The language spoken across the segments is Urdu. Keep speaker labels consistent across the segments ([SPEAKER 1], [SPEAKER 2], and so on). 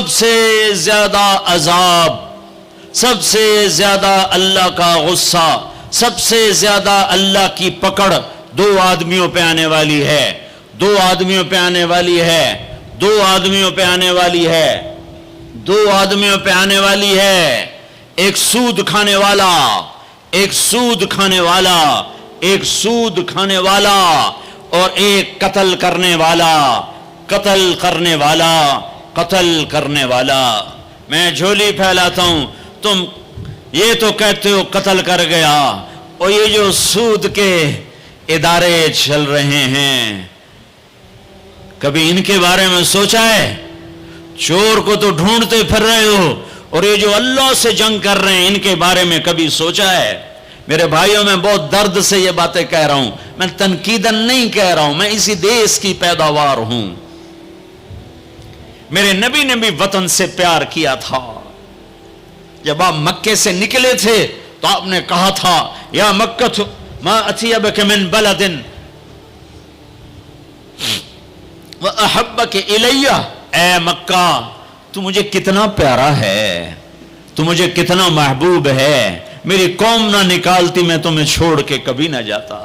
[SPEAKER 1] سب سے زیادہ عذاب، سب سے زیادہ اللہ کا غصہ، سب سے زیادہ اللہ کی پکڑ دو آدمیوں پہ آنے والی ہے، دو آدمیوں پہ آنے والی ہے، دو آدمیوں پہ آنے والی ہے، دو آدمیوں پہ آنے والی ہے۔ ایک سود کھانے والا، ایک سود کھانے والا، ایک سود کھانے والا، اور ایک قتل کرنے والا، قتل کرنے والا، قتل کرنے والا۔ میں جھولی پھیلاتا ہوں، تم یہ تو کہتے ہو قتل کر گیا، اور یہ جو سود کے ادارے چل رہے ہیں، کبھی ان کے بارے میں سوچا ہے؟ چور کو تو ڈھونڈتے پھر رہے ہو، اور یہ جو اللہ سے جنگ کر رہے ہیں ان کے بارے میں کبھی سوچا ہے؟ میرے بھائیوں، میں بہت درد سے یہ باتیں کہہ رہا ہوں، میں تنقیداً نہیں کہہ رہا ہوں، میں اسی دیش کی پیداوار ہوں۔ میرے نبی نے بھی وطن سے پیار کیا تھا۔ جب آپ مکے سے نکلے تھے تو آپ نے کہا تھا، یا مکہ ما اطیبک من بلد وَأَحَبَّكَ إِلَيَّ، اے مکہ تو مجھے کتنا پیارا ہے، تو مجھے کتنا محبوب ہے، میری قوم نہ نکالتی میں تمہیں چھوڑ کے کبھی نہ جاتا۔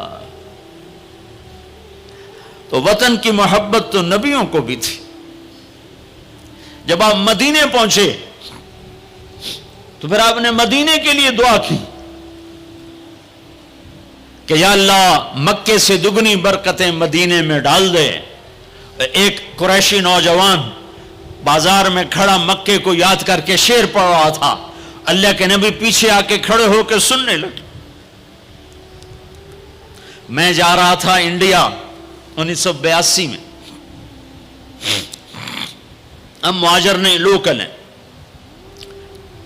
[SPEAKER 1] تو وطن کی محبت تو نبیوں کو بھی تھی۔ جب آپ مدینے پہنچے تو پھر آپ نے مدینے کے لیے دعا کی کہ یا اللہ مکے سے دگنی برکتیں مدینے میں ڈال دے۔ ایک قریشی نوجوان بازار میں کھڑا مکے کو یاد کر کے شعر پڑھ رہا تھا، اللہ کے نبی پیچھے آ کے کھڑے ہو کے سننے لگے۔ میں جا رہا تھا انڈیا 1982 میں، ہم مہاجر نہیں لوکل ہیں،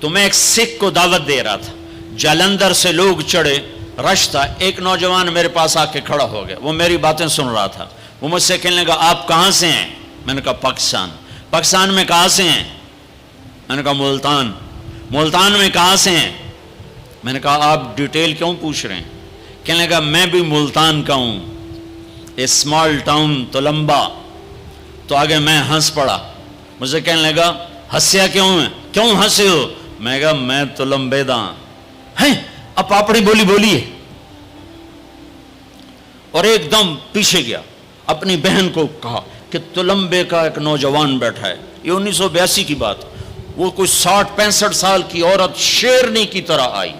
[SPEAKER 1] تو میں ایک سکھ کو دعوت دے رہا تھا، جالندھر سے لوگ چڑھے، رش تھا، ایک نوجوان میرے پاس آ کے کھڑا ہو گیا، وہ میری باتیں سن رہا تھا، وہ مجھ سے کہنے لگا آپ کہاں سے ہیں؟ میں نے کہا پاکستان۔ پاکستان میں کہاں سے ہیں؟ میں نے کہا ملتان۔ ملتان میں کہاں سے ہیں؟ میں نے کہا آپ ڈیٹیل کیوں پوچھ رہے ہیں؟ کہنے لگا میں بھی ملتان کا ہوں، اسمال ٹاؤن تلمبا۔ تو آگے میں ہنس پڑا، مجھے کہنے لگا ہنسیا کیوں ہے، کیوں ہنسے ہو؟ میں کہا میں تلمبے دا ہیں۔ اب پاپڑی بولی بولیے، اور ایک دم پیچھے گیا، اپنی بہن کو کہا کہ تلمبے کا ایک نوجوان بیٹھا ہے، یہ 1982 کی بات، وہ کوئی 60-65 سال کی عورت شیرنی کی طرح آئی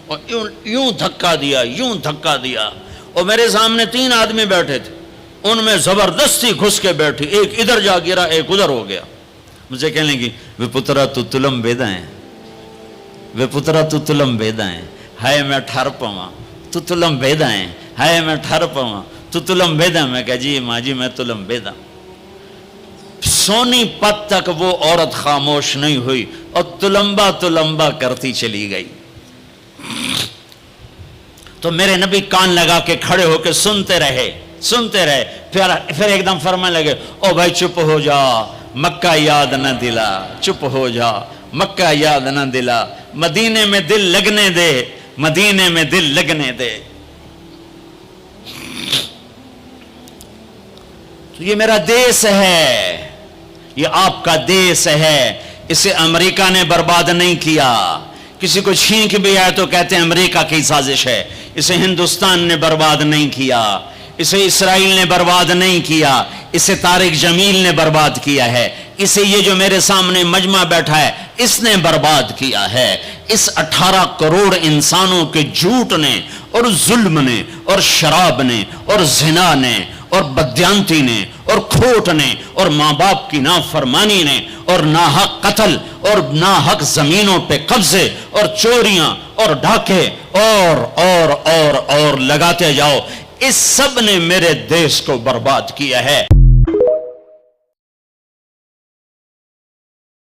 [SPEAKER 1] اور یوں دھکا دیا، یوں دھکا دیا، اور میرے سامنے 3 آدمی بیٹھے تھے، ان میں زبردستی گھس کے بیٹھی، ایک ادھر جا گرا ایک ادھر ہو گیا۔ مجھے کہنے لگی وے پترا تو تلمبیدا ہے، وے پترا تو تلمبیدا ہے، ہائے میں ٹھر پواں تو تلمبیدا ہے، ہائے میں ٹھر پواں تو تلمبیدا۔ میں کہا جی ماں جی میں تلمبیدا۔ سونی پت تک وہ عورت خاموش نہیں ہوئی اور تلمبا تلمبا کرتی چلی گئی۔ تو میرے نبی کان لگا کے کھڑے ہو کے سنتے رہے، سنتے رہے، پھر ایک دم فرمانے لگے او بھائی چپ ہو جا، مکہ یاد نہ دلا، چپ ہو جا، مکہ یاد نہ دلا، مدینے میں دل لگنے دے، مدینے میں دل لگنے دے۔ تو یہ میرا دیس ہے، یہ آپ کا دیس ہے، اسے امریکہ نے برباد نہیں کیا۔ کسی کو چھینک بھی آئے تو کہتے ہیں امریکہ کی سازش ہے۔ اسے ہندوستان نے برباد نہیں کیا، اسے اسرائیل نے برباد نہیں کیا، اسے طارق جمیل نے برباد کیا ہے، اسے یہ جو میرے سامنے مجمع بیٹھا ہے اس نے برباد کیا ہے۔ اس 18 کروڑ انسانوں کے جھوٹ نے اور ظلم نے اور شراب نے اور زنا نے اور بدیانتی نے اور کھوٹ نے اور ماں باپ کی نافرمانی نے اور ناحق قتل اور ناحق زمینوں پہ قبضے اور چوریاں اور ڈھاکے اور لگاتے جاؤ، اس سب نے میرے دیش کو برباد کیا ہے۔